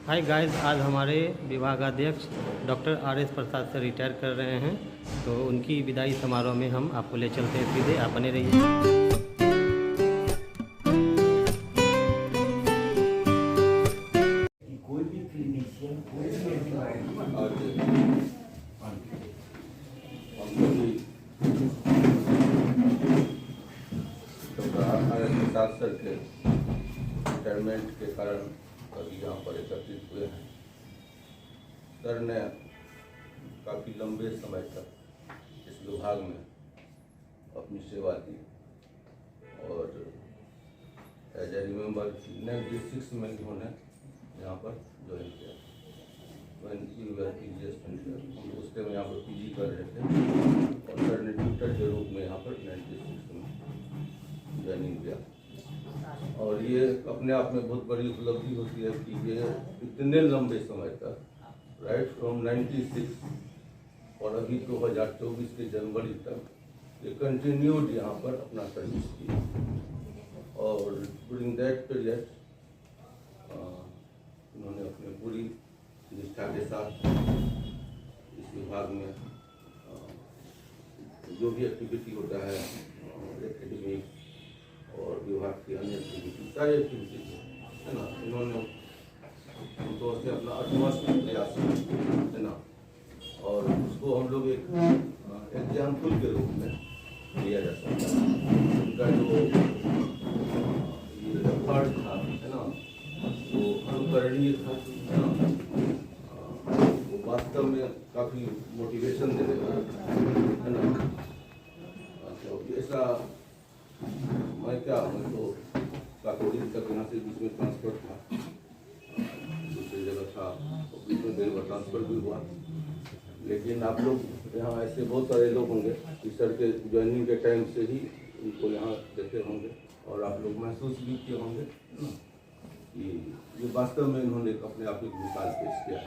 Hi guys, आज हमारे विभागाध्यक्ष डॉक्टर आर.एस. प्रसाद से रिटायर कर रहे हैं, तो उनकी विदाई समारोह में हम आपको ले चलते हैं। सीधे आप बने रहिए। कोई भी क्लिनिशियन कोई भी प्रसाद सर के रिटायरमेंट के कारण अभी यहाँ पर एकत्रित हुए हैं। सर ने काफ़ी लंबे समय तक इस विभाग में अपनी सेवा दी और एज ए रिमेंबर 96 में इन्होंने यहाँ पर ज्वाइन किया। हम उस टाइम यहाँ पर पीजी कर रहे थे और सर ने ट्यूटर के रूप में यहाँ पर 96 में ज्वाइनिंग किया। और ये अपने आप में बहुत बड़ी उपलब्धि होती है कि ये इतने लंबे समय तक राइट फ्रॉम 96 और अभी 2024 के जनवरी तक ये कंटिन्यूड यहाँ पर अपना सर्विस की। और ड्यूरिंग दैट पीरियड उन्होंने अपने पूरी निष्ठा के साथ इस विभाग में जो भी एक्टिविटी होता है एकेडमिक और विभाग की अन्य एक्टिविटी सारी एक्टिविटीज है ना, इन्होंने तो से अपना utmost प्रयास है ना, और उसको हम लोग एक एग्जाम्पल के रूप में लिया जा सकता है। उनका जो ये एफर्ट था है ना, वो अनुकरणीय था है ना, वो वास्तव में काफ़ी मोटिवेशन दे देगा है ना। तो ऐसा मैं तो काफ़ी दिन तक यहाँ से बीच में ट्रांसफ़र था, दूसरी जगह था, बीच में मेरे को ट्रांसफ़र भी हुआ। लेकिन आप लोग यहाँ ऐसे बहुत सारे लोग होंगे कि सर के ज्वाइनिंग के टाइम से ही उनको यहाँ देखे होंगे और आप लोग महसूस भी किए होंगे कि ये वास्तव में इन्होंने अपने आप एक मिसाल पेश किया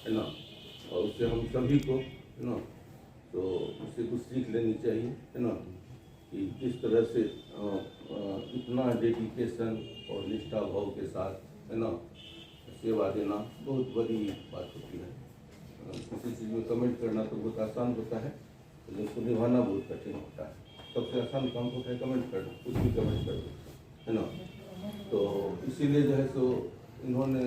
है ना, और उससे हम सभी को है ना, तो उससे कुछ सीख लेनी चाहिए है ना, कि किस तरह से इतना डेडिकेशन और निष्ठा भाव के साथ है ना सेवा देना बहुत बड़ी बात होती है। किसी चीज़ में कमेंट करना तो बहुत आसान होता है, लेकिन उसको निभाना बहुत कठिन होता है। सबसे आसान काम होता है कमेंट करना, कुछ भी कमेंट कर दो है ना। तो इसीलिए जो है सो इन्होंने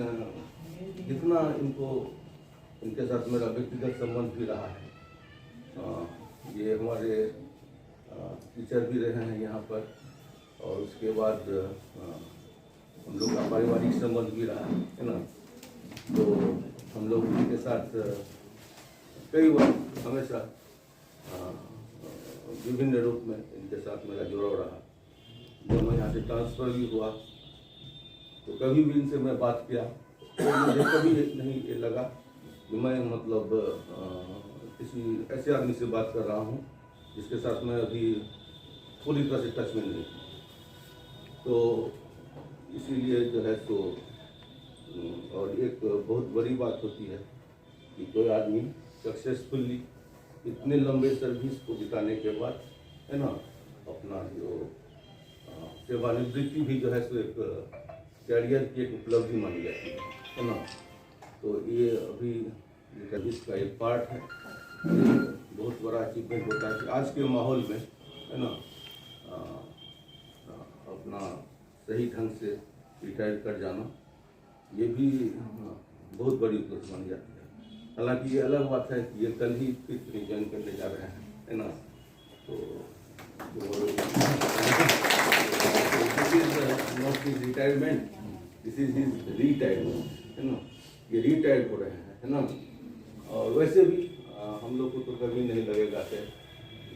जितना इनके साथ मेरा व्यक्तिगत संबंध भी रहा है। ये हमारे टीचर भी रहे हैं यहाँ पर, और उसके बाद हम लोग का पारिवारिक संबंध भी रहा है ना। तो हम लोग इनके साथ कई बार हमेशा विभिन्न रूप में इनके साथ मेरा जुड़ाव रहा। जब मैं यहाँ से ट्रांसफ़र भी हुआ तो कभी भी इनसे मैं बात किया तो मुझे कभी नहीं ये लगा कि मैं मतलब किसी ऐसे आदमी से बात कर रहा हूँ जिसके साथ मैं अभी पूरी तरह से टच में नहीं। तो इसीलिए जो है तो और एक बहुत बड़ी बात होती है कि कोई आदमी सक्सेसफुली इतने लंबे सर्विस को बिताने के बाद है ना अपना जो सेवानिवृत्ति भी जो है सो एक कैरियर की एक उपलब्धि मानी जाती है ना। तो ये अभी इसका एक पार्ट है, बहुत बड़ा अचीवमेंट होता है कि आज के माहौल में है ना अपना सही ढंग से रिटायर कर जाना ये भी बहुत बड़ी उपलब्धि मानी जाती है। हालांकि ये अलग बात है कि ये कल ही फिर ज्वाइन करने जा रहे हैं है ना। तो not his retirement, this is his retirement है ना। ये रिटायर्ड हो रहे हैं है ना। और वैसे भी हम लोग को तो कभी नहीं लगेगा कि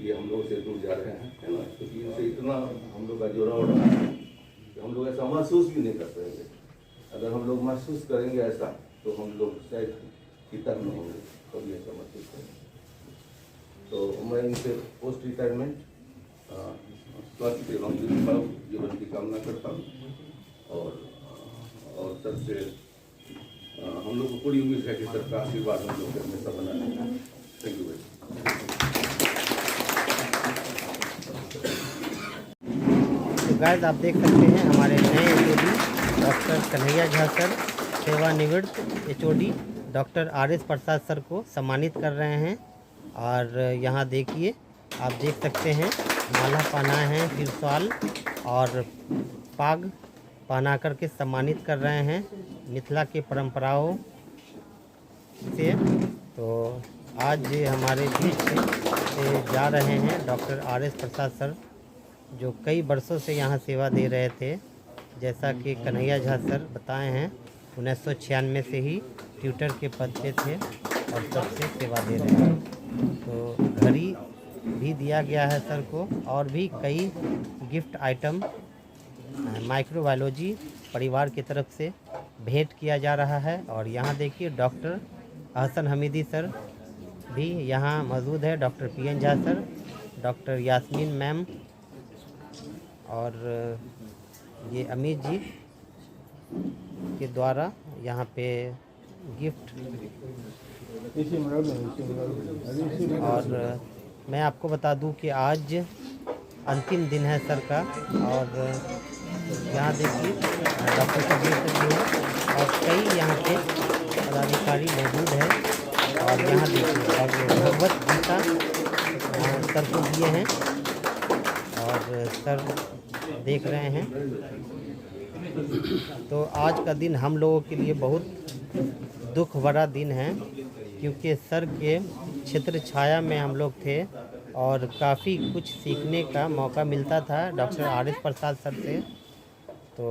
ये हम लोग से दूर जा रहे हैं है ना, क्योंकि इनसे इतना हम लोग का जुड़ाव रहा है कि हम लोग ऐसा महसूस भी नहीं कर पाएंगे। अगर हम लोग महसूस करेंगे ऐसा तो हम लोग शायद कितर में होंगे, कभी ऐसा महसूस करेंगे। तो मैं इनसे पोस्ट रिटायरमेंट स्वास्थ्य एवं जीवन की कामना करता हूँ। और सर से हम लोग को पूरी उम्मीद है कि सर का आशीर्वाद हम लोग हमेशा बना रहेगा। थैंक यू वेरी तो गाइस, आप देख सकते हैं हमारे नए HOD doctor Kanhaiya Jha sir सेवानिवृत्त HOD डॉक्टर RS प्रसाद सर को सम्मानित कर रहे हैं। और यहाँ देखिए, आप देख सकते हैं माला पहनाए हैं, फिर शॉल और पाग पहना करके सम्मानित कर रहे हैं मिथिला के परंपराओं से। तो आज हमारे बीच से जा रहे हैं डॉक्टर RS प्रसाद सर, जो कई वर्षों से यहाँ सेवा दे रहे थे। जैसा कि कन्हैया झा सर बताए हैं, 1996 से ही ट्यूटर के पद पे थे और तब से सेवा दे रहे हैं। तो घड़ी भी दिया गया है सर को, और भी कई गिफ्ट आइटम माइक्रोबायोलॉजी परिवार की तरफ से भेंट किया जा रहा है। और यहाँ देखिए डॉक्टर अहसन हमीदी सर भी यहाँ मौजूद है, doctor PN Jha sir, doctor Yasmin ma'am, और ये अमित जी के द्वारा यहाँ पे गिफ्ट। और मैं आपको बता दूं कि आज अंतिम दिन है सर का। और यहाँ देखिए डॉक्टर कबीर सर भी हैं और कई यहाँ पे पदाधिकारी मौजूद हैं। और यहाँ देखिए भगवत गीता सर को दिए हैं और सर देख रहे हैं। तो आज का दिन हम लोगों के लिए बहुत दुख भरा दिन है, क्योंकि सर के क्षेत्र छाया में हम लोग थे और काफ़ी कुछ सीखने का मौका मिलता था डॉक्टर RS प्रसाद सर से। तो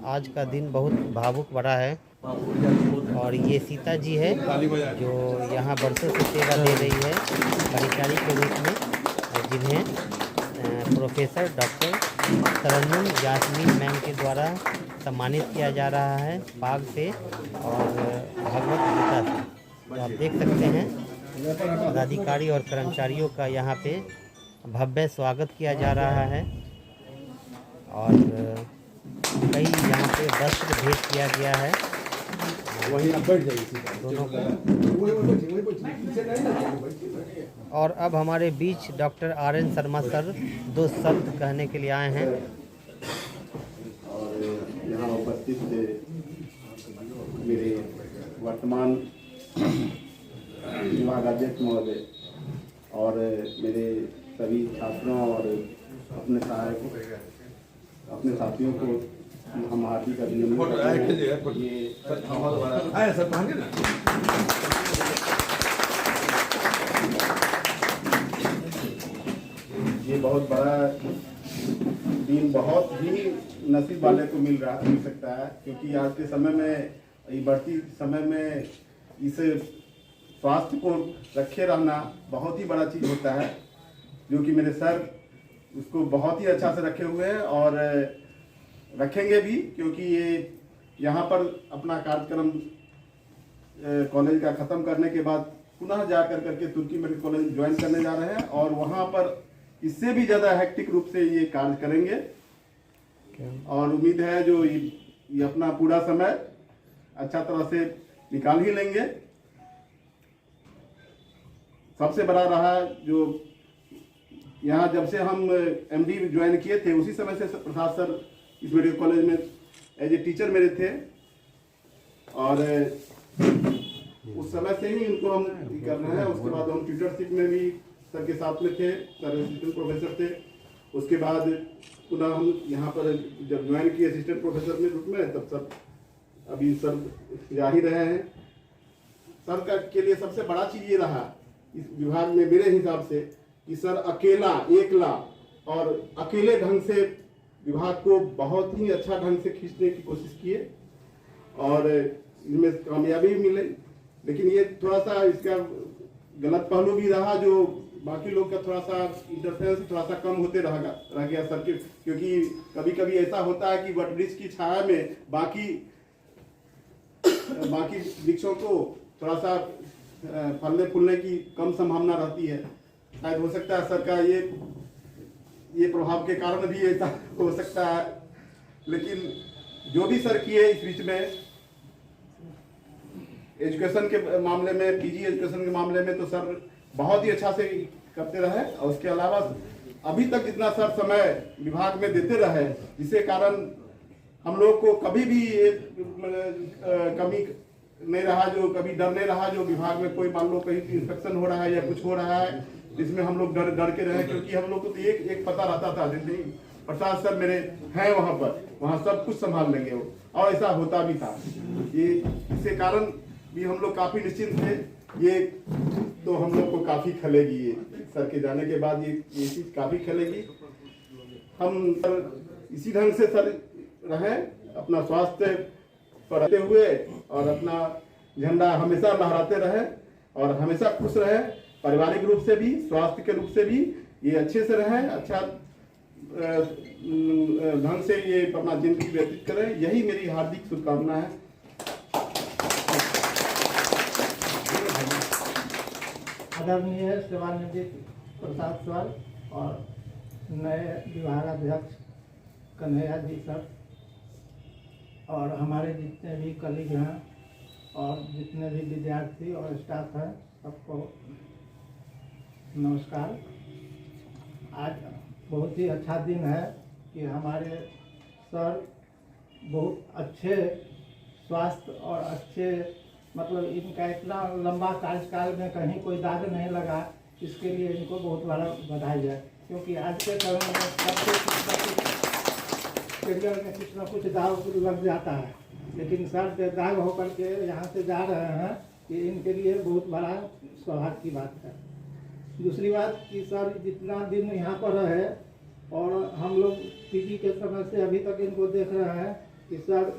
आज का दिन बहुत भावुक भरा है। और ये सीता जी है जो यहाँ वर्षों से सेवा दे रही है परिचारी के रूप में, जिन्हें प्रोफेसर डॉक्टर तरन्नुम यास्मीन मैम के द्वारा सम्मानित किया जा रहा है पाग से और भगवत गीता से। तो आप देख सकते हैं पदाधिकारी और कर्मचारियों का यहाँ पे भव्य स्वागत किया जा रहा है। और कई यहाँ पे वस्त्र भेंट किया गया है दोनों को। और अब हमारे बीच डॉक्टर RN शर्मा सर 2 शब्द कहने के लिए आए हैं। और यहाँ उपस्थित मेरे वर्तमान विभागाध्यक्ष महोदय और मेरे सभी छात्रों और अपने सहायकों, अपने साथियों को हम हार्दिक अभिनंदन। ये बहुत बड़ा दिन बहुत ही नसीब वाले को मिल सकता है, क्योंकि आज के समय में, बढ़ती समय में इस स्वास्थ्य को रखे रहना बहुत ही बड़ा चीज़ होता है, जो कि मेरे सर उसको बहुत ही अच्छा से रखे हुए हैं और रखेंगे भी, क्योंकि ये यहाँ पर अपना कार्यक्रम कॉलेज का ख़त्म करने के बाद पुनः जा करके तुर्की मेडिकल कॉलेज ज्वाइन करने जा रहे हैं और वहाँ पर इससे भी ज़्यादा हेक्टिक रूप से ये कार्य करेंगे। और उम्मीद है जो ये अपना पूरा समय अच्छा तरह से निकाल ही लेंगे। सबसे बड़ा रहा जो यहाँ जब से हम MD ज्वाइन किए थे, उसी समय से प्रसाद सर इस मेडिकल कॉलेज में एज ए टीचर मेरे थे और उस समय से ही इनको हम कर रहे हैं। उसके बाद हम ट्यूटरशिप में भी सर के साथ में थे, सर असिस्टेंट प्रोफेसर थे। उसके बाद पुनः हम यहाँ पर जब ज्वाइन किए असिस्टेंट प्रोफेसर के रूप में, तब सर अभी सर जा ही रहे हैं। सर का के लिए सबसे बड़ा चीज़ ये रहा इस विभाग में मेरे हिसाब से कि सर अकेला एकला और अकेले ढंग से विभाग को बहुत ही अच्छा ढंग से खींचने की कोशिश किए और इसमें कामयाबी मिले। लेकिन ये थोड़ा सा इसका गलत पहलू भी रहा, जो बाकी लोग का थोड़ा सा इंटरफेरेंस थोड़ा सा कम होते रह गया सर के, क्योंकि कभी कभी ऐसा होता है कि वटवृक्ष की छाया में बाकी वृक्षों को थोड़ा सा फलने फूलने की कम संभावना रहती है। शायद हो सकता है सर का ये प्रभाव के कारण भी ऐसा हो सकता है। लेकिन जो भी सर किए इस बीच में एजुकेशन के मामले में, PG एजुकेशन के मामले में, तो सर बहुत ही अच्छा से करते रहे। और उसके अलावा अभी तक जितना सर समय विभाग में देते रहे, जिसके कारण हम लोग को कभी भी ये कमी नहीं रहा, जो कभी डर नहीं रहा जो विभाग में कोई मान लो कहीं इंस्पेक्शन हो रहा है या कुछ हो रहा है इसमें हम लोग डर के रहे, क्योंकि हम लोग को तो एक पता रहता था नहीं प्रसाद सर मेरे हैं वहाँ पर, वहाँ सब कुछ संभाल लेंगे वो, और ऐसा होता भी था। ये इसके कारण भी हम लोग काफी निश्चिंत थे। ये तो हम लोग को काफी खलेगी, ये सर के जाने के बाद ये चीज काफी खलेगी। हम सर इसी ढंग से सर रहे, अपना स्वास्थ्य पर रहते हुए और अपना झंडा हमेशा लहराते रहे और हमेशा खुश रहे, पारिवारिक रूप से भी स्वास्थ्य के रूप से भी ये अच्छे से रहे, अच्छा ढंग से ये अपना जिंदगी व्यतीत करें, यही मेरी हार्दिक शुभकामना है। आदरणीय सेवानिवृत्त प्रसाद सर और नए विभागाध्यक्ष कन्हैया जी सर और हमारे जितने भी कलीग हैं और जितने भी विद्यार्थी और स्टाफ हैं सबको नमस्कार। आज बहुत ही अच्छा दिन है कि हमारे सर बहुत अच्छे स्वास्थ्य और अच्छे मतलब इनका इतना लंबा कार्यकाल में कहीं कोई दाग नहीं लगा, इसके लिए इनको बहुत बड़ा बधाई है। क्योंकि आज के समय में सबसे करियर में कुछ ना कुछ दाग लग जाता है, लेकिन सर दाग होकर के यहाँ से जा रहे हैं, ये इनके लिए बहुत बड़ा सौभाग्य की बात है। दूसरी बात कि सर जितना दिन यहाँ पर रहे और हम लोग पीजी के समय से अभी तक इनको देख रहे हैं कि सर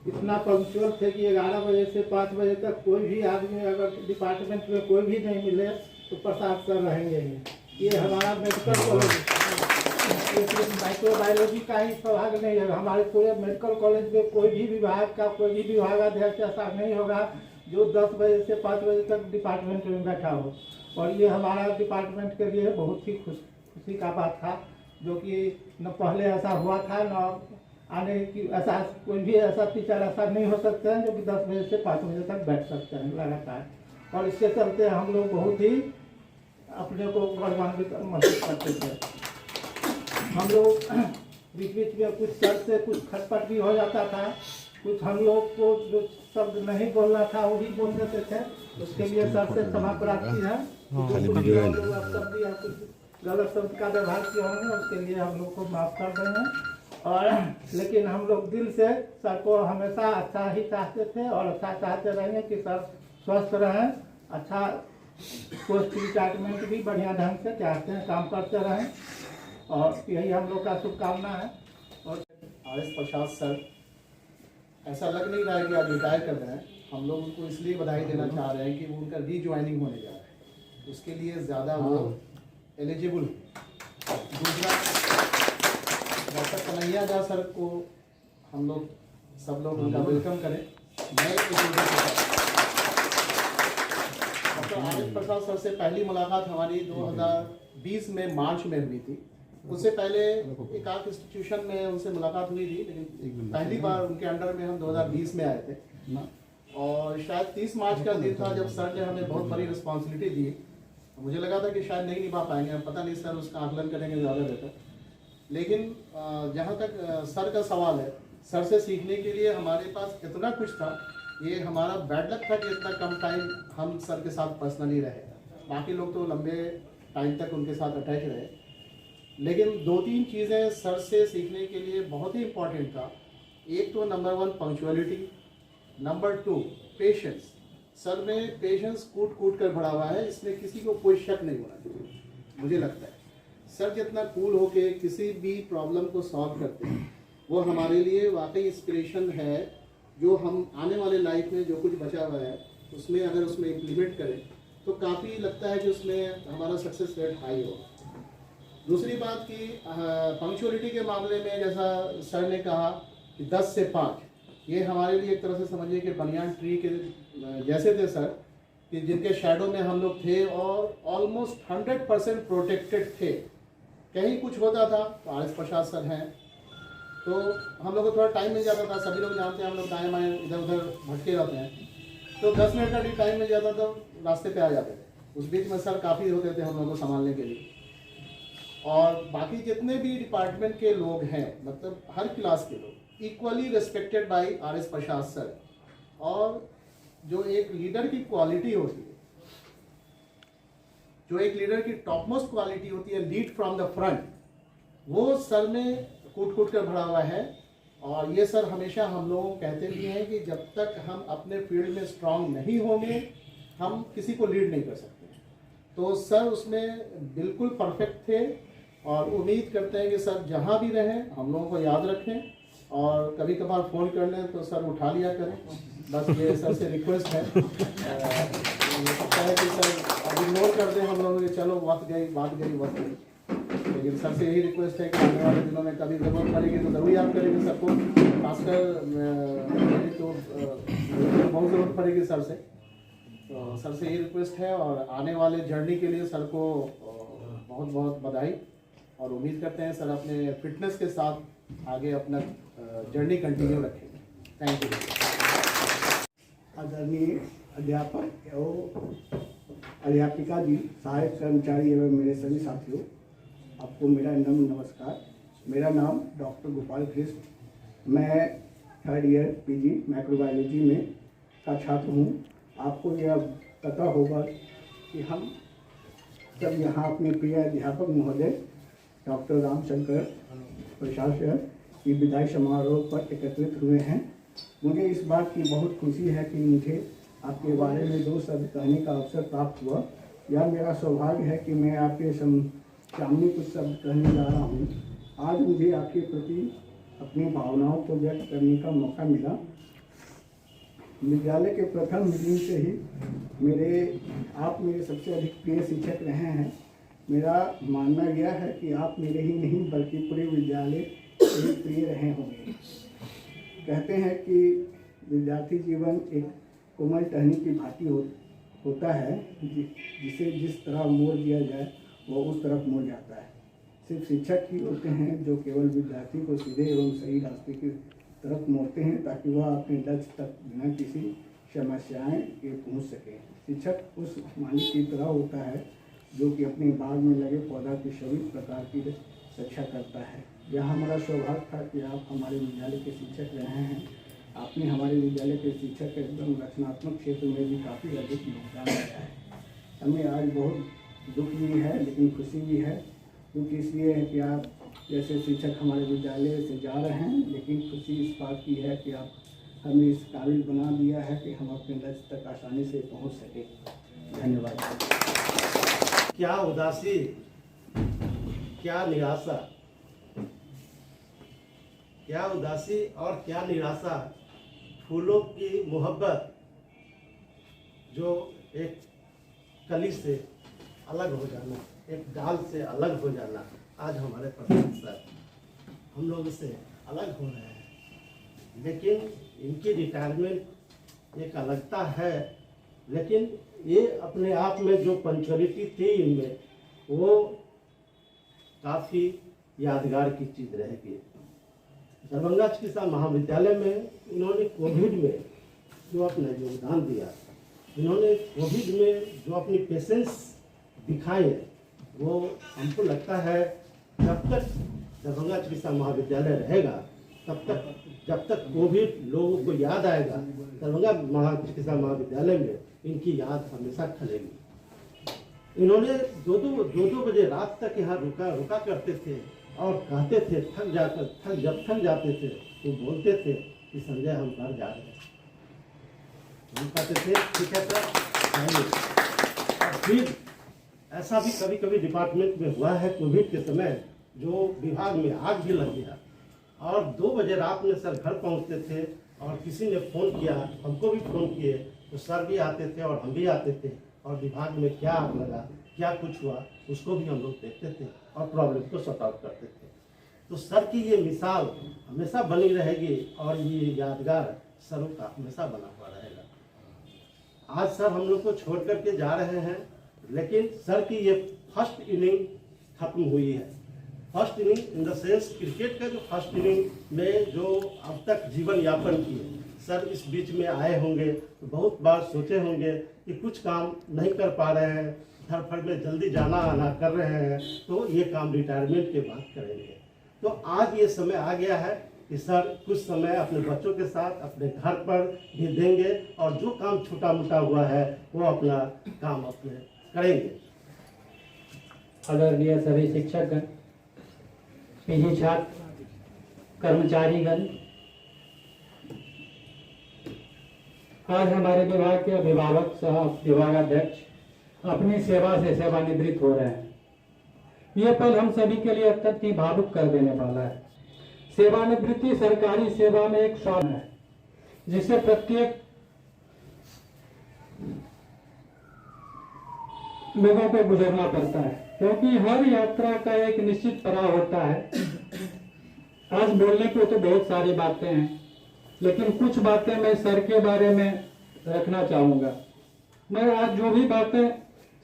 इतना पंक्चुअल थे कि 11 बजे से 5 बजे तक कोई भी आदमी अगर डिपार्टमेंट में कोई भी नहीं मिले तो प्रसाद सर रहेंगे ही। ये हमारा मेडिकल कॉलेज, ये सिर्फ माइक्रोबायोलॉजी का ही सौभाग्य नहीं है, हमारे पूरे मेडिकल कॉलेज में कोई भी विभाग का कोई भी विभागाध्यक्ष ऐसा नहीं होगा जो 10 बजे से 5 बजे तक डिपार्टमेंट में बैठा हो। और ये हमारा डिपार्टमेंट के लिए बहुत ही खुशी का बात था, जो कि न पहले ऐसा हुआ था न आने की ऐसा कोई भी ऐसा टीचर ऐसा नहीं हो सकते हैं जो कि 10 बजे से 5 बजे तक बैठ सकते हैं लगातार। और इसके चलते हम लोग बहुत ही अपने को गौरवान्वित महसूस करते थे। हम लोग बीच बीच में कुछ सर से कुछ खटपट भी हो जाता था, कुछ हम लोग को जो शब्द नहीं बोलना था वो भी बोल देते थे, उसके लिए सर से क्षमा प्रार्थी है। शब्द या कुछ गलत शब्द का व्यवहार किए होंगे उसके लिए हम लोग को माफ कर देंगे। और लेकिन हम लोग दिल से सर को हमेशा अच्छा ही चाहते थे और अच्छा चाहते रहेंगे कि सर स्वस्थ रहें, अच्छा पोस्ट रिटायरमेंट भी बढ़िया ढंग से चाहते हैं, काम करते रहें, और यही हम लोग का शुभकामना है। और आर.एस. प्रसाद सर ऐसा लग नहीं रहा है कि आप रिटायर कर रहे हैं, हम लोग उनको इसलिए बधाई देना चाह रहे हैं कि वो उनका रीज्वाइनिंग होने जा रहा है, उसके लिए ज़्यादा वो एलिजिबल है। दूसरा डॉक्टर कन्हैया जा सर को हम लोग सब लोग उनका वेलकम करें। मैं डॉक्टर आर.एस. प्रसाद सर से पहली मुलाकात हमारी 2020 में मार्च में हुई थी। उससे पहले एक आर्ट इंस्टीट्यूशन में उनसे मुलाकात हुई थी, लेकिन पहली बार उनके अंडर में हम 2020 में आए थे और शायद 30 मार्च का दिन था जब सर ने हमें बहुत बड़ी रिस्पॉन्सिबिलिटी दी। मुझे लगा था कि शायद नहीं निभा पाएंगे, पता नहीं सर उसका आकलन करेंगे ज़्यादा बेहतर। लेकिन जहाँ तक सर का सवाल है, सर से सीखने के लिए हमारे पास इतना कुछ था, ये हमारा बैड लक था कि इतना कम टाइम हम सर के साथ पर्सनली रहे। बाकी लोग तो लंबे टाइम तक उनके साथ अटैच रहे, लेकिन 2-3 चीज़ें सर से सीखने के लिए बहुत ही इम्पोर्टेंट था। एक तो number 1 punctuality, number 2 patience. Sir में पेशेंस कूट कर भरा हुआ है, इसमें किसी को कोई शक नहीं होना चाहिए। मुझे लगता है सर जितना कूल होके किसी भी प्रॉब्लम को सॉल्व करते हैं वो हमारे लिए वाकई इंस्पिरेशन है, जो हम आने वाले लाइफ में जो कुछ बचा हुआ है उसमें अगर उसमें इम्प्लीमेंट करें तो काफ़ी लगता है कि उसमें हमारा सक्सेस रेट हाई होगा। दूसरी बात कि पंक्चुअलिटी के मामले में जैसा सर ने कहा कि 10 से 5, ये हमारे लिए एक तरह से समझिए कि बनियान ट्री के जैसे थे सर, कि जिनके शैडो में हम लोग थे और ऑलमोस्ट 100% प्रोटेक्टेड थे। कहीं कुछ होता था तो आर.एस. प्रसाद सर हैं, तो हम लोग को थोड़ा टाइम मिल जाता था। सभी लोग जानते हैं हम लोग दाएँ बाएँ इधर उधर भटके रहते हैं, तो 10 मिनट का भी टाइम मिल जाता था, रास्ते पे आ जाते थे। उस बीच में सर काफ़ी होते थे हम लोग को संभालने के लिए। और बाकी जितने भी डिपार्टमेंट के लोग हैं, मतलब हर क्लास के लोग, equally respected by RS. Prasad sir. और जो एक लीडर की क्वालिटी होती है, जो एक लीडर की टॉप मोस्ट क्वालिटी होती है, लीड फ्रॉम द फ्रंट, वो सर में कूट कूट कर भरा हुआ है। और ये सर हमेशा हम लोगों को कहते भी हैं कि जब तक हम अपने फील्ड में स्ट्रांग नहीं होंगे, हम किसी को लीड नहीं कर सकते। तो सर उसमें बिल्कुल परफेक्ट थे और उम्मीद करते हैं कि सर जहाँ भी रहें हम लोगों को याद रखें और कभी कभार फ़ोन कर लें तो सर उठा लिया करें। बस ये सर से रिक्वेस्ट है। मुझे लगता है कि सर अब इग्नोर कर दें हम लोग, चलो वक्त गई बात गई वक्त गई, लेकिन सर से यही रिक्वेस्ट है कि आने वाले दिनों में कभी ज़रूरत पड़ेगी तो ज़रूर याद करेंगे सबको। खासकर तो बहुत ज़रूरत पड़ेगी सर से, तो सर से यही रिक्वेस्ट है। और आने वाले जर्नी के लिए सर को बहुत बहुत बधाई और उम्मीद करते हैं सर अपने फिटनेस के साथ आगे अपना जर्नी कंटिन्यू रखेंगे। Thank you. आदरणीय अध्यापक एवं अध्यापिका जी, सहायक कर्मचारी एवं मेरे सभी साथियों, आपको मेरा नम्र नमस्कार। मेरा नाम डॉक्टर गोपाल कृष्ण, मैं 3rd ईयर पीजी माइक्रोबायोलॉजी में का छात्र हूँ। आपको यह पता होगा कि हम सब यहाँ अपने प्रिय अध्यापक महोदय डॉक्टर रामशंकर प्रसाद सर की विदाई समारोह पर एकत्रित हुए हैं। मुझे इस बात की बहुत खुशी है कि मुझे आपके बारे में 2 शब्द कहने का अवसर प्राप्त हुआ। यह मेरा सौभाग्य है कि मैं आपके सामने कुछ शब्द कहने जा रहा हूँ। आज मुझे आपके प्रति अपनी भावनाओं को व्यक्त करने का मौका मिला। विद्यालय के प्रथम दिन से ही आप मेरे सबसे अधिक प्रिय शिक्षक रहे हैं। मेरा मानना यह है कि आप मेरे ही नहीं बल्कि पूरे विद्यालय के प्रिय रहे होंगे। कहते हैं कि विद्यार्थी जीवन एक कोमल टहनी की भांति होता है, जिसे जिस तरह मोड़ दिया जाए वो उस तरफ मुड़ जाता है। सिर्फ शिक्षक ही होते हैं जो केवल विद्यार्थी को सीधे एवं सही रास्ते की तरफ मोड़ते हैं ताकि वह अपने लक्ष्य तक बिना किसी समस्याएं के पहुंच सके। शिक्षक उस मालिक की तरह होता है जो कि अपने बाग में लगे पौधा की सभी प्रकार की रक्षा करता है। यह हमारा सौभाग्य था कि आप हमारे विद्यालय के शिक्षक रहे हैं। आपने हमारे विद्यालय के शिक्षक एवं रचनात्मक क्षेत्र में भी काफ़ी अधिक योगदान दिया है। हमें आज बहुत दुख भी है लेकिन खुशी भी है। दुख इसलिए है कि आप जैसे शिक्षक हमारे विद्यालय से जा रहे हैं, लेकिन खुशी इस बात की है कि आप हमें इस काबिल बना दिया है कि हम अपने लक्ष्य तक आसानी से पहुंच सके। धन्यवाद। क्या उदासी, क्या निराशा, क्या उदासी और क्या निराशा। फूलों की मोहब्बत जो एक कली से अलग हो जाना, एक डाल से अलग हो जाना। आज हमारे प्रधान सर हम लोग से अलग हो रहे हैं, लेकिन इनकी रिटायरमेंट एक अलगता है। लेकिन ये अपने आप में जो पंक्चुअलिटी थी इनमें, वो काफ़ी यादगार की चीज़ रहेगी। दरभंगा चिकित्सा महाविद्यालय में इन्होंने कोविड में जो अपना योगदान दिया, इन्होंने कोविड में जो अपनी पेशेंस दिखाए, वो हमको लगता है जब तक दरभंगा चिकित्सा महाविद्यालय रहेगा तब तक, जब तक कोविड लोगों को याद आएगा, दरभंगा चिकित्सा महाविद्यालय में इनकी याद हमेशा खलेगी। इन्होंने दो दो बजे रात तक यहाँ रुका करते थे और कहते थे जब थक जाते थे तो बोलते थे कि संजय हम घर जा रहे हैं। हम कहते थे ठीक है सर। और फिर ऐसा भी कभी कभी डिपार्टमेंट में हुआ है कोविड के समय, जो विभाग में आग भी लग गया और 2 बजे रात में सर घर पहुंचते थे और किसी ने फ़ोन किया, हमको भी फ़ोन किए तो सर भी आते थे और हम भी आते थे और विभाग में क्या आग लगा, क्या कुछ हुआ, उसको भी हम लोग देखते थे और प्रॉब्लम को सॉर्ट आउट करते थे। तो सर की ये मिसाल हमेशा बनी रहेगी और ये यादगार सरों का हमेशा बना हुआ रहेगा। आज सर हम लोग को छोड़ करके जा रहे हैं, लेकिन सर की ये फर्स्ट इनिंग खत्म हुई है। First inning in the sense cricket का जो फर्स्ट इनिंग में जो अब तक जीवन यापन किए, सर इस बीच में आए होंगे तो बहुत बार सोचे होंगे कि कुछ काम नहीं कर पा रहे हैं, धरफड़ में जल्दी जाना आना कर रहे हैं, तो ये काम रिटायरमेंट के बाद करेंगे। तो आज ये समय आ गया है कि सर कुछ समय अपने बच्चों के साथ अपने घर पर भी देंगे और जो काम छोटा मोटा हुआ है वो अपना काम अपने करेंगे। आदरणीय सभी शिक्षकगण, पीजी छात्र, कर्मचारीगण, आज हमारे विभाग के अभिभावक सह विभागाध्यक्ष अपनी सेवा से सेवानिवृत्त हो रहे हैं। ये पल हम सभी के लिए अत्यंत ही भावुक कर देने वाला है। सेवानिवृत्ति सरकारी सेवा में एक स्वाद है जिसे प्रत्येक लोगों को गुजरना पड़ता है, क्योंकि हर यात्रा का एक निश्चित पड़ाव होता है। आज बोलने को तो बहुत सारी बातें हैं, लेकिन कुछ बातें मैं सर के बारे में रखना चाहूंगा। मैं आज जो भी बातें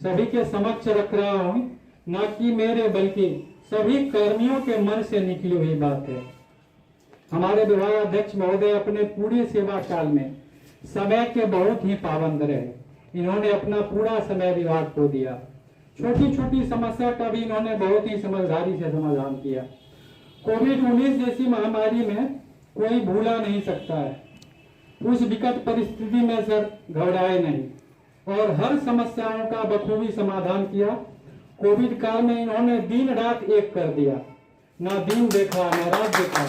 सभी के समक्ष रख रहा हूं, ना कि मेरे बल्कि सभी कर्मियों के मन से निकली हुई बात है। हमारे विभागाध्यक्ष महोदय अपने पूरे सेवा काल में समय के बहुत ही पाबंद रहे। इन्होंने अपना पूरा समय विभाग को दिया। छोटी छोटी समस्या का भी इन्होंने बहुत ही समझदारी से समाधान किया। कोविड-19 जैसी महामारी में कोई भूला नहीं सकता है। उस विकट परिस्थिति में सर घबराए नहीं और हर समस्याओं का बखूबी समाधान किया। कोविड काल में इन्होंने दिन रात एक कर दिया, ना दिन देखा ना रात देखा।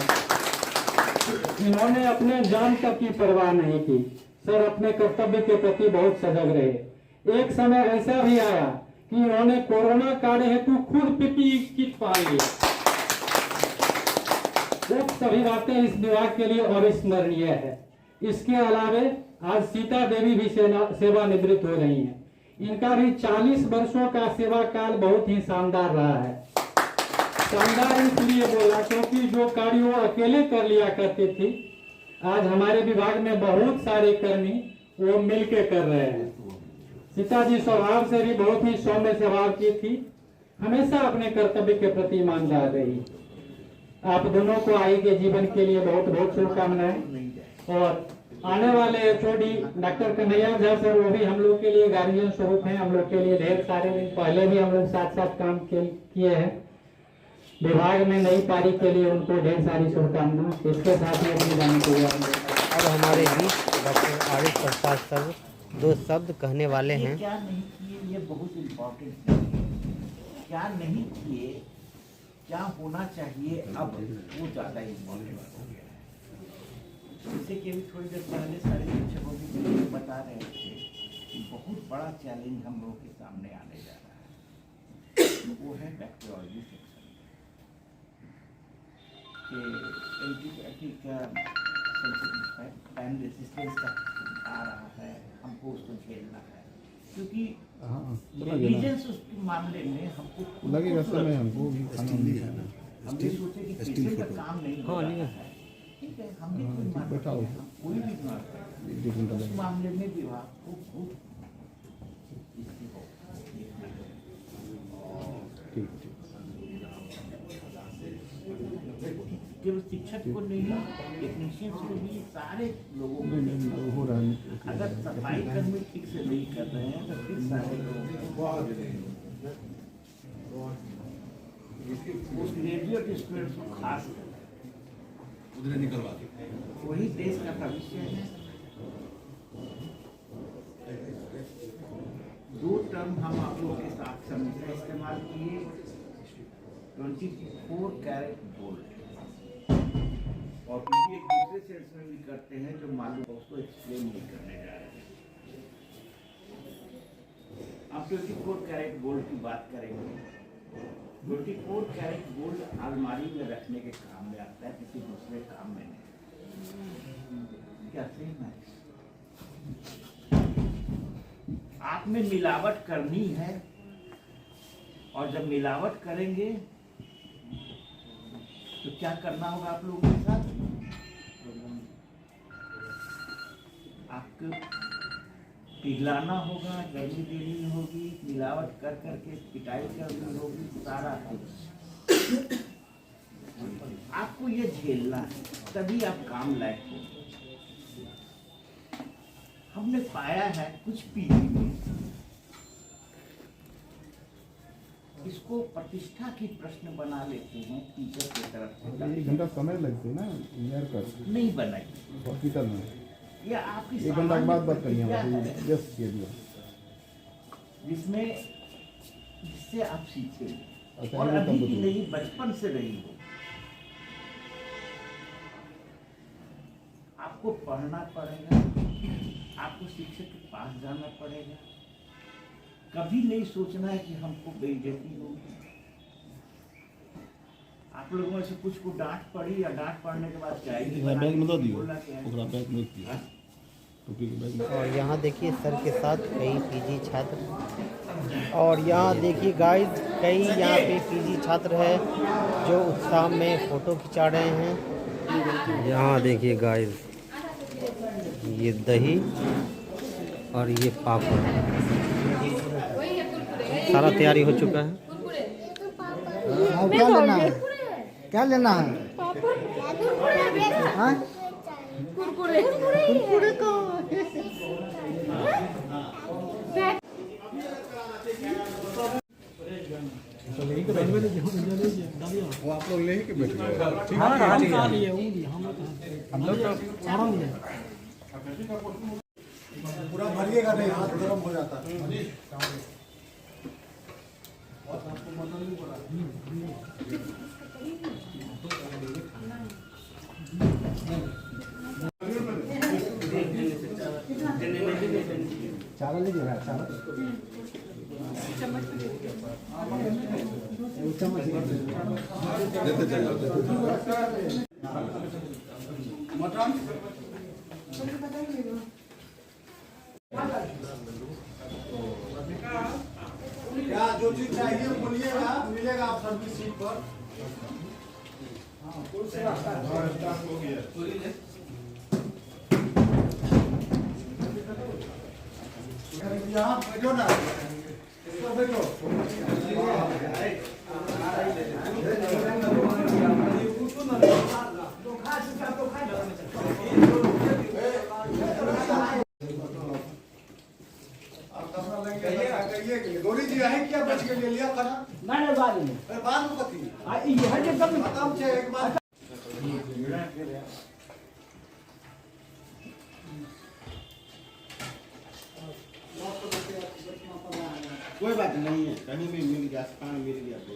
इन्होंने अपने जान तक की परवाह नहीं की। सर अपने कर्तव्य के प्रति बहुत सजग रहे। एक समय ऐसा भी आया कि इन्होंने कोरोना काल हेतु खुद पीपीई किट पहन लिया। वो सभी बातें इस विभाग के लिए अविस्मरणीय है। इसके अलावे आज सीता देवी भी सेवानिवृत्त हो रही हैं। इनका भी 40 वर्षों का सेवा काल बहुत ही शानदार रहा है। शानदार इसलिए बोला क्योंकि जो कार्य वो अकेले कर लिया करती थी, आज हमारे विभाग में बहुत सारे कर्मी वो मिलके कर रहे हैं। सीता जी स्वभाव से भी बहुत ही सौम्य स्वभाव की थी, हमेशा अपने कर्तव्य के प्रति ईमानदार रही। आप दोनों को आगे के जीवन के लिए बहुत बहुत शुभकामनाएं। और आने वाले HOD doctor Kanhaiya Jha sir, वो भी हम लोग के लिए गार्जियन स्वरूप हैं। हम लोग के लिए ढेर सारे दिन पहले भी हम लोग साथ साथ काम किए हैं। विभाग में नई पारी के लिए उनको ढेर सारी शुभकामनाएं। इसके साथ ही अपनी जाने को और हमारे बीच डॉक्टर आरिफ प्रसाद सर 2 शब्द कहने वाले हैं। क्या नहीं किए, ये बहुत इम्पोर्टेंट है। क्या नहीं किए, क्या होना चाहिए, अब वो ज़्यादा इम्पोर्टेंट हो गया है। जैसे कि अभी थोड़ी देर पहले सारे शिक्षकों भी बता रहे थे कि बहुत बड़ा चैलेंज हम लोगों के सामने आने जा रहा है। वो है बैक्टीरियोलॉजी सेक्शन के एंटीबायोटिक टाइम रेसिस्टेंस का आ रहा है। हमको उसको झेलना है, क्योंकि नेग्लिजेंस उसके मामले में हमको लगेगा समय हमको भी हम भी सोचे कि पेशेंट का काम नहीं हो रहा है, ठीक है, हम भी कोई भी उस मामले में विभाग को बहुत केवल शिक्षक को नहीं, टेक्नीशियंस को भी, सारे लोगों को हो रहा है। अगर सफाई कर्मी ठीक से नहीं कर रहे हैं तो फिर सारे लोगों उस ग्रेजुएट स्टूडेंट्स को खास उधर निकलवा के वही देश का भविष्य है। 2 टर्म हम आप लोगों के साथ समझे इस्तेमाल किए। 24 कैरेट गोल्ड और एक दूसरे सेंस में भी करते हैं जो मालूम उसको एक्सप्लेन नहीं करने जा रहे हैं। अब 24 कैरेट गोल्ड की बात करेंगे। 24 कैरेट गोल्ड अलमारी में रखने के काम में आता है, किसी दूसरे काम में नहीं। क्या सही है? आप में मिलावट करनी है, और जब मिलावट करेंगे तो क्या करना होगा आप लोगों के साथ? आपको पिघलाना होगा, गर्मी देनी होगी, मिलावट कर करके पिटाई करनी होगी, सारा कुछ आपको ये झेलना है, तभी आप काम लायक हो। हमने पाया है कुछ पीढ़ी में इसको प्रतिष्ठा की प्रश्न बना लेते हैं टीचर की तरफ से। 1 घंटा समय लगते है ना इंजीनियर कर नहीं बनाई हॉस्पिटल में ये आपकी 1 घंटा के बाद बात सामान्य करिए प्रतिक्रिया है, जस्ट के दिया जिससे आप सीखे अच्छा, और ये अभी तब की बताइए। नहीं बचपन से रही हो। आपको पढ़ना पड़ेगा, आपको शिक्षक के पास जाना पड़ेगा। कभी नहीं सोचना है कि हमको बेइज्जती होगी। आप लोगों में से कुछ को डांट पड़ी या डांट पड़ने के बाद जाएगी बैग में दो दियो बोला क्या है? ओकरा बैग में दियो टोपी के बैग में और यहाँ देखिए सर के साथ कई पीजी छात्र, और यहाँ देखिए गाइस कई यहाँ पे पीजी छात्र है जो उत्साह में फ़ोटो खिंचा रहे हैं। यहाँ देखिए गाइस ये दही और ये पापड़ सारा तैयारी हो चुका है। क्या लेना है? क्या लेना है? हाँ? कुरकुरे कुरकुरे को वो आप लोग ले ही के बैठ गए हम लोग पूरा भरिएगा नहीं, हाथ गर्म हो जाता है। चावल लीजिएगा, चावल चम्मच देते चले मटन क्या जो चीज चाहिए बोलिएगा, मिलेगा आप सर्विस सीट पर। यहाँ बैठो ना, इस पर बैठो। गोली जी है क्या बच के ले लिया खाना? नहीं बाद में अरे बाद में पति ये हर जगह में खत्म छे एक बार। कोई बात नहीं है, कहीं भी मिल गया, स्थान मिल गया तो